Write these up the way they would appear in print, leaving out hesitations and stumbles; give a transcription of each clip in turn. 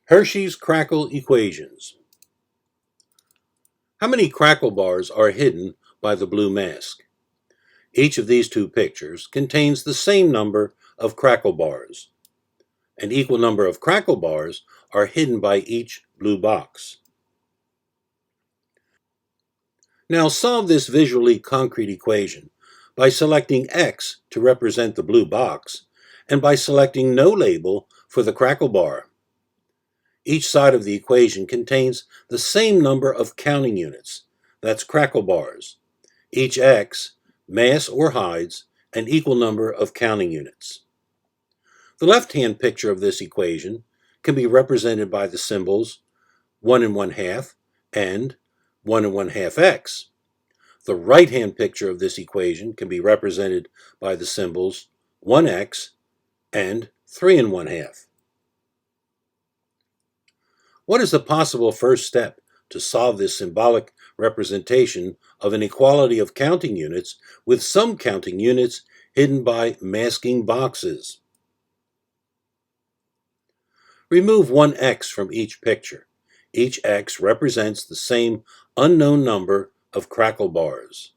Hershey's Crackle Equations. How many crackle bars are hidden by the blue mask? Each of these two pictures contains the same number of crackle bars. An equal number of crackle bars are hidden by each blue box. Now solve this visually concrete equation by selecting X to represent the blue box and by selecting no label for the crackle bar. Each side of the equation contains the same number of counting units, that's crackle bars. Each X masks or hides an equal number of counting units. The left-hand picture of this equation can be represented by the symbols 1.5 and 1.5x. The right-hand picture of this equation can be represented by the symbols 1x and 3.5. What is the possible first step to solve this symbolic representation of an equality of counting units with some counting units hidden by masking boxes? Remove one X from each picture. Each X represents the same unknown number of crackle bars.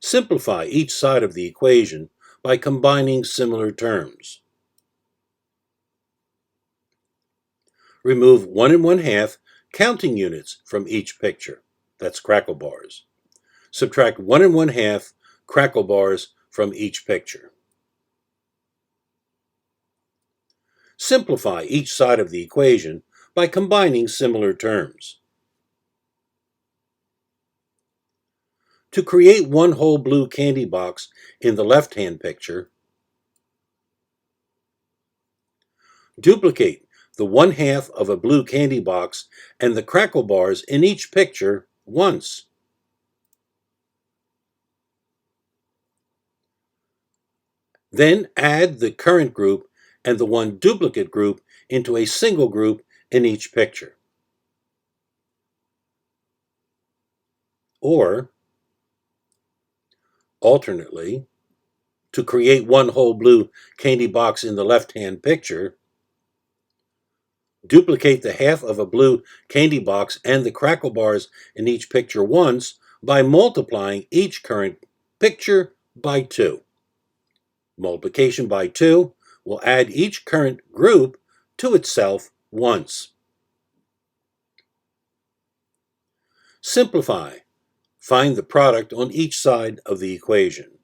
Simplify each side of the equation by combining similar terms. Remove 1.5 counting units from each picture, that's crackle bars. Subtract 1.5 crackle bars from each picture. Simplify each side of the equation by combining similar terms. To create one whole blue candy box in the left-hand picture, duplicate the 1/2 of a blue candy box and the crackle bars in each picture once. Then add the current group and the one duplicate group into a single group in each picture. Or, alternately, to create one whole blue candy box in the left-hand picture, duplicate the 1/2 of a blue candy box and the crackle bars in each picture once by multiplying each current picture by 2. Multiplication by 2 will add each current group to itself once. Simplify. Find the product on each side of the equation.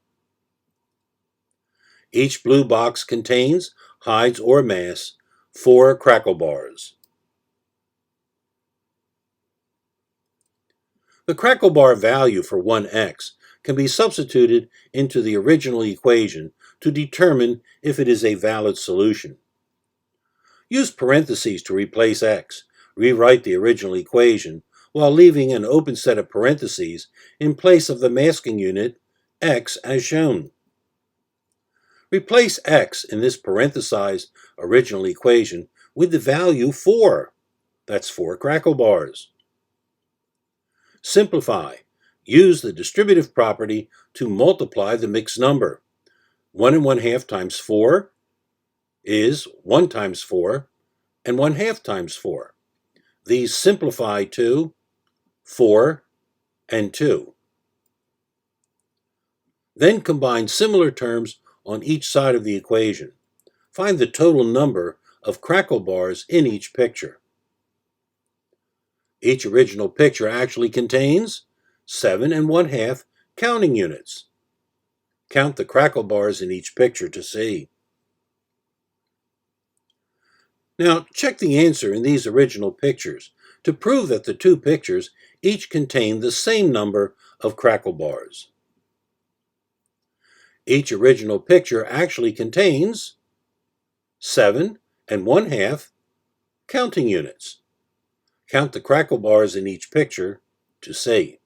Each blue box contains, hides, or masks 4 crackle bars. The crackle bar value for 1x can be substituted into the original equation to determine if it is a valid solution. Use parentheses to replace x. Rewrite the original equation while leaving an open set of parentheses in place of the masking unit x as shown. Replace x in this parenthesized original equation with the value 4. That's 4 crackle bars. Simplify. Use the distributive property to multiply the mixed number. 1.5 times 4 is 1 times 4, and 1/2 times 4. These simplify to 4 and 2. Then combine similar terms on each side of the equation. Find the total number of crackle bars in each picture. Each original picture actually contains 7.5 counting units. Count the crackle bars in each picture to see. Now check the answer in these original pictures to prove that the two pictures each contain the same number of crackle bars. Each original picture actually contains 7.5 counting units. Count the crackle bars in each picture to see.